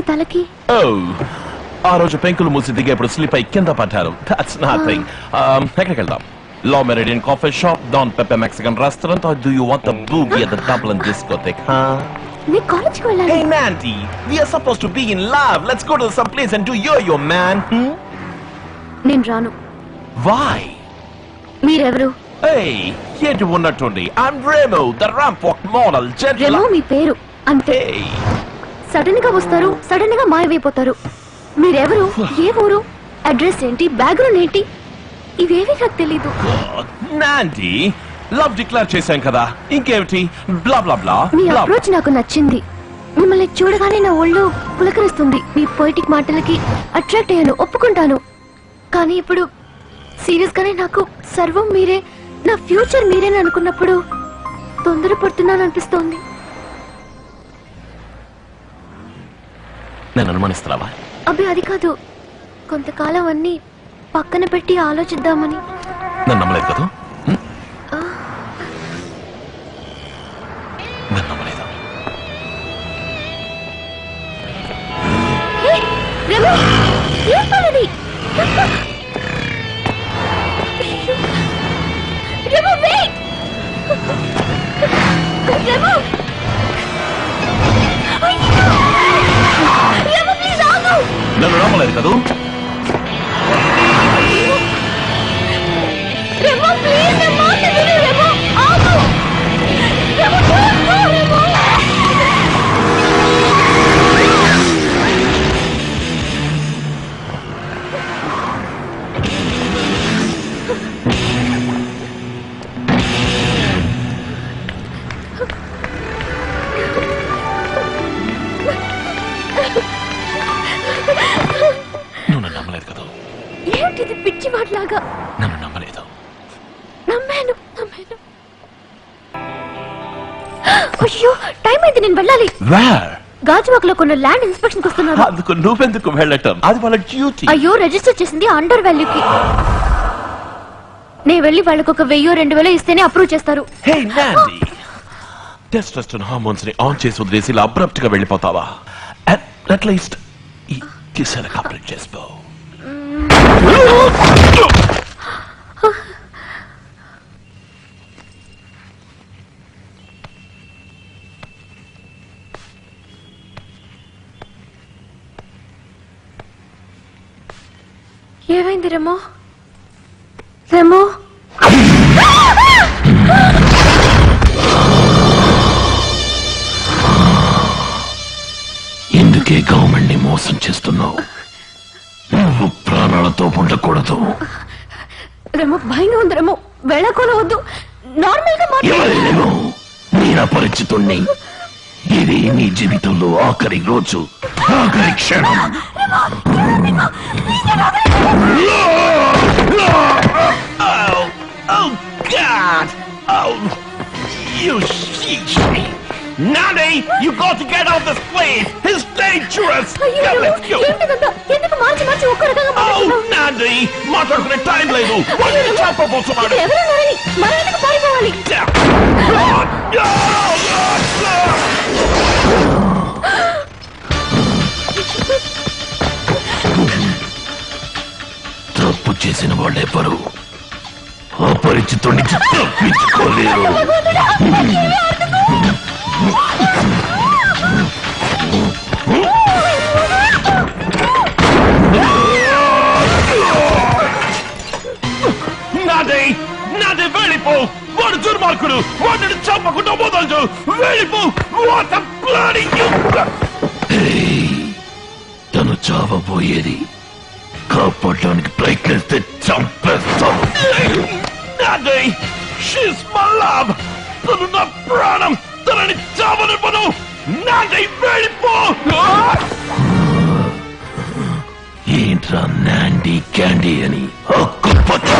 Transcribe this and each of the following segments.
తలకి? ఆ రోజు పెంకులు మూసి దిగేప్పుడు స్లిప్ అయి కింద పడ్డారు. That's nothing. ఎక్కడికి వెళ్దాం? Law Meridian Coffee Shop, Don Pepe Mexican Restaurant, or do you want the boogie at the Dublin discotheque, huh? నీ కాలేజ్కి వెళ్ళాలి. Hey Mandy, we are supposed to be in love. Let's go to some place and do yo-yo, man. నేను రాను. Why? మీరెవరు? Hey, ఏంటి ఉన్నట్టుండి? I'm Remo, the ramp walk model, Remo gentleman. మీ పేరు అంతే. Hey. సడన్ గా వస్తారు, సడన్ గా మాయమైపోతారు. మీరెవరు? ఏ ఊరు? అడ్రస్ ఏంటి? బ్యాక్గ్రౌండ్ ఏంటి? ఇవేవి నాకు తెలీదు. నాండి, లవ్ డిక్లేర్ చేశాం కదా, ఇంకేమిటి? బ్లా బ్లా బ్లా. మీ అప్రోచ్ నాకు నచ్చింది. మిమ్మల్ని చూడగానే నా ఒళ్ళు పులకరిస్తుంది. మీ పోయిటిక్ మాటలకి అట్రాక్ట్ అయ్యాను, ఒప్పుకుంటాను. కానీ ఇప్పుడు సీరియస్ గానే నాకు సర్వం మీరే, నా ఫ్యూచర్ మీరేని అనుకున్నప్పుడు తొందరపడుతున్నాను అనిపిస్తోంది. నేను అనుమానిస్తున్నావా? అబ్బే అది కాదు, కొంతకాలం అన్ని పక్కన పెట్టి ఆలోచిద్దామని. నన్ను నమ్మలేదు కదా? నన్ను నమ్మలేదు. రెమో, ఏం పనిది? రెమో, వెయిట్! రెమో! రెమో, ప్లీజ్ ఆగు! నన్ను నమ్మలేదు కదా? రెమో, ప్లీజ్ నా మాట విను. రెమో, ఆగు! Remo, don't go, Remo! నువ్వు నన్ను నమ్మలేదు కదా? ఏంటిది పిచ్చి మాటలాగా? నన్ను నమ్మలేదు. నమ్మాను. అయ్యో, టైం అయింది, నేను వెళ్ళాలి. Where? గాజువాకలో కొన్ని ల్యాండ్ ఇన్స్పెక్షన్ వస్తున్నారు. అందుకు నువ్వెందుకు వెళ్ళటం? అది వాళ్ళ డ్యూటీ. అయ్యో, రిజిస్టర్ చేసింది అండర్ వాల్యూకి. నేను వెళ్ళి వాళ్ళకి ఒక 1000-2000 ఇస్తేనే అప్రూవ్ చేస్తారు. Hey Mandy, టెస్టోస్టెరాన్ హార్మోన్స్ ని ఆన్ చేసి వదిలేసి ఇలా అబ్రప్ట్ గా వెళ్ళిపోతావా? అట్లీస్ట్ ఈ కిస్సెల కంప్లీట్ చేసుకో. ఏమైంది రెమో? రెమో, ఎందుకే గవర్నమెంట్ ని మోసం చేస్తున్నావు? నువ్వు ప్రాణాలతో ఉండకూడదు. రెమో, భయంగా ఉంది. రెమో, వెళ్ళకూడదు. నార్మల్ గా ఎవరేమో నేను అపరిచితుణ్ణి. ఇది నీ జీవితంలో ఆఖరి రోజు, ఆఖరి క్షణం. Oh God! Oh, you shit! Nanny, you got to get out of this place. It's dangerous. Come, let's go. ఎందుకు మార్చి ఒక్క రకంగా Oh, Nanny, మాట్లాడుకునే టైం లేదు. ఎవరన్నారని మనం ఎందుకు పారిపోవాలి? తప్పు చేసిన వాళ్ళెవరు అపరిచితుడి నుంచి తప్పించుకోలేరు. నాదే వెళ్ళిపో. వాడు దుర్మార్గుడు. వాడిని చంపకుండా వదలదు. వెళ్ళిపో. తను చావబోయేది. కాపాడడానికి ప్రయత్నిస్తే చంపేస్తాం. She's my love. తను నా ప్రాణం. తనని చావనివ్వను. నాదే వెళ్ళిపో. ఏంట్రా నాండీ క్యాండీ అని హక్కుపచ్చు.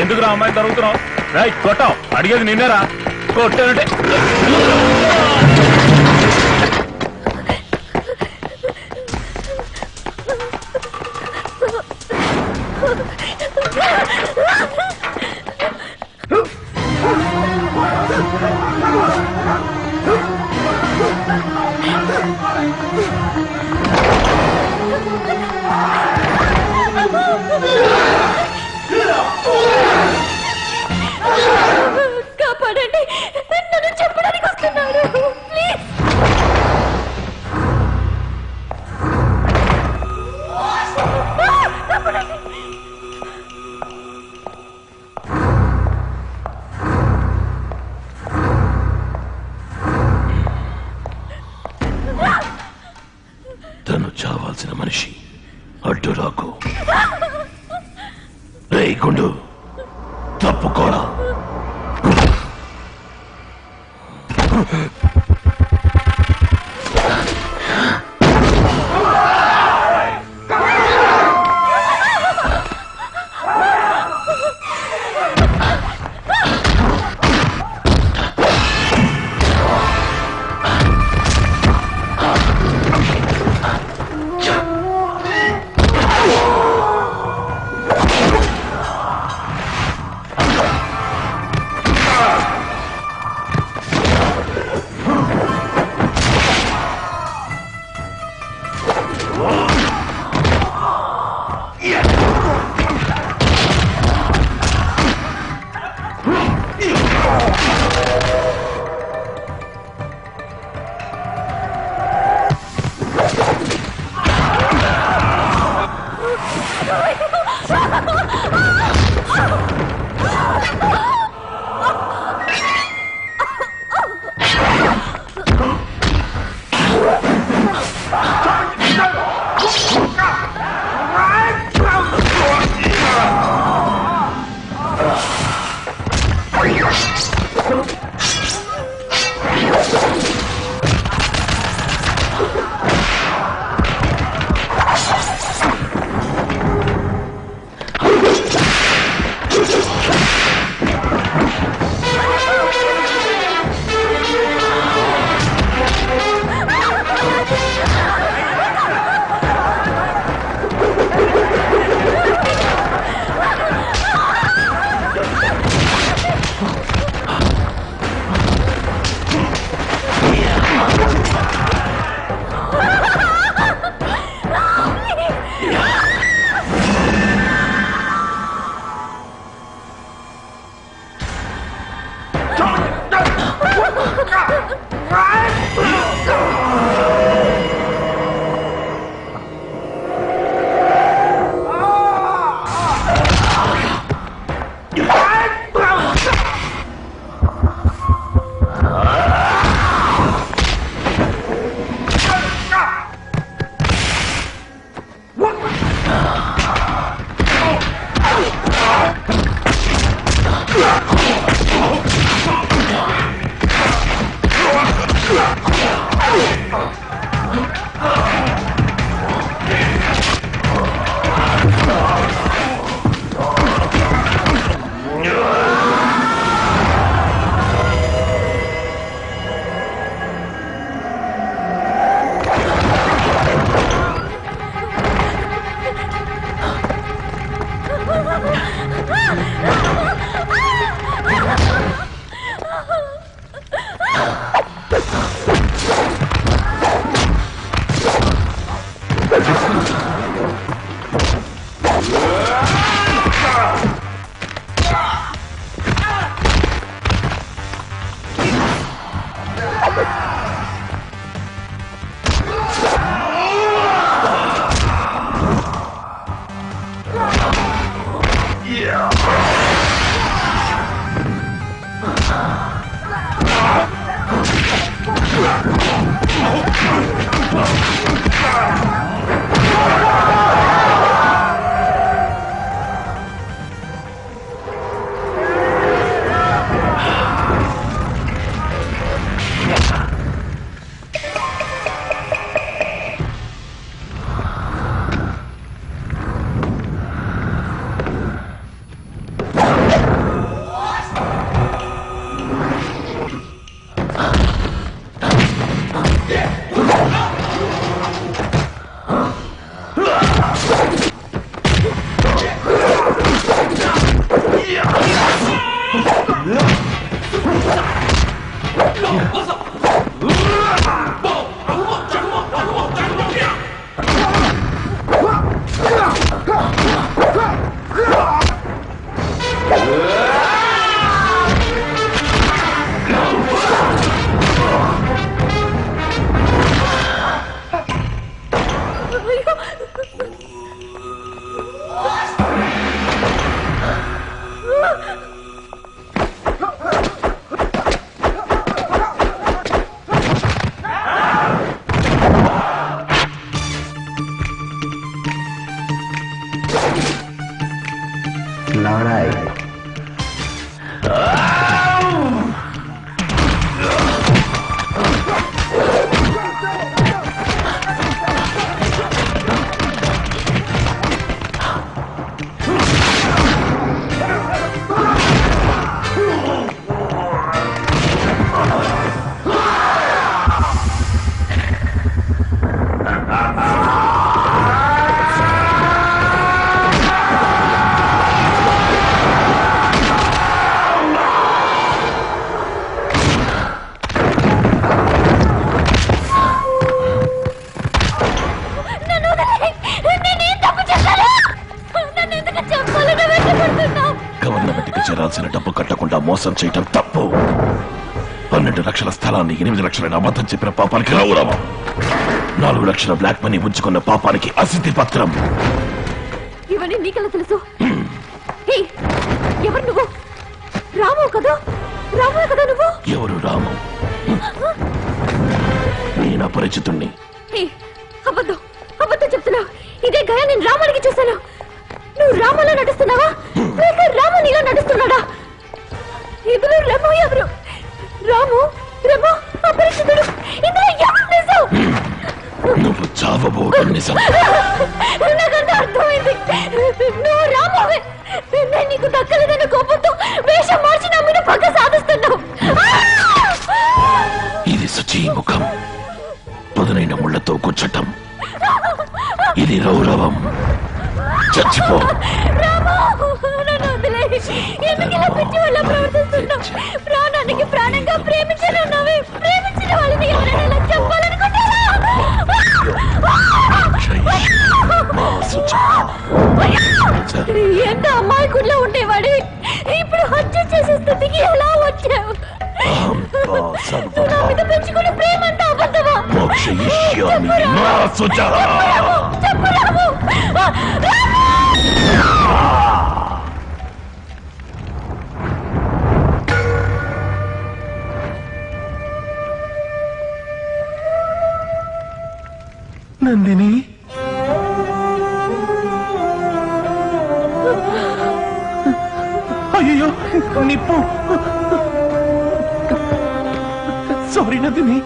ఎందుకు రా అమ్మాయి తరుగుతున్నావు? రైట్ కొట్టావు, అడిగేది నిన్నేరా, కొట్టానంటే కాపాడండి, నన్ను చెప్పడానికి వస్తున్నాడు, ప్లీజ్. తను చావాల్సిన మనిషి, అడ్డు రాకు. రే గుండు, తప్పుకోరా. lodai. గవర్నమెంట్కి చేరాల్సిన డబ్బు కట్టకుండా మోసం చేయటం తప్పు. 12 లక్షల స్థలాన్ని 8 లక్షలని అబద్ధం చెప్పిన పాపానికి రౌరవం. 4 లక్షల బ్లాక్ మనీ ఉంచుకున్న పాపానికి అసిద్ధి పత్రం. ఇవన్నీ నీకెలా తెలుసు? హే, ఎవరు నువ్వు? రాము కదా? రాము కదా నువ్వు? ఎవరు రాము? నేను అపరిచితుణ్ణి. హే, అబద్ధం అబద్ధం చెప్తున్నావు. ఇదే గయా నేను రాముడికి చూశాను. నువ్వు రాములో నడుస్తున్నావా లేక రాము నీలో నడుస్తున్నాడా? ఇందులో రెమో ఎవరు? రాము రెమో అపరిచితుడు. ఇందులో ఎవరు నిజం? నువ్వు చావబోవడం నిజం. నాకంత అర్థమైంది. నువ్వు రామువే. నేను నీకు దక్కలేదన్న కోపంతో వేషం మార్చి నా మీద పగ సాధిస్తున్నావు. ఇది శుచి ముఖం, పదునైన ముళ్లతో కూర్చటం. ఇది రౌరవం. చచ్చిపో. రాము, నన్ను వదిలేయ్. ఎందుకు ఇలా పిచ్చి వాళ్ళ ప్రవర్తిస్తున్నావు? ప్రాణానికి ప్రాణంగా ప్రేమించనున్నావే. ప్రేమించిన వాళ్ళని ఎవరైనా ఇలా చెప్పాలనుకుంటారా? ఎంత అమాయకుల్లో ఉండేవాడి ఇప్పుడు హత్య చేసే స్థితికి ఎలా వచ్చావు? నా మీద పెంచుకునే ప్రేమ అంతా అబద్ధమా? చెప్పు రాము. నందిని, అయ్యో నిప్పు. సారీ నందిని.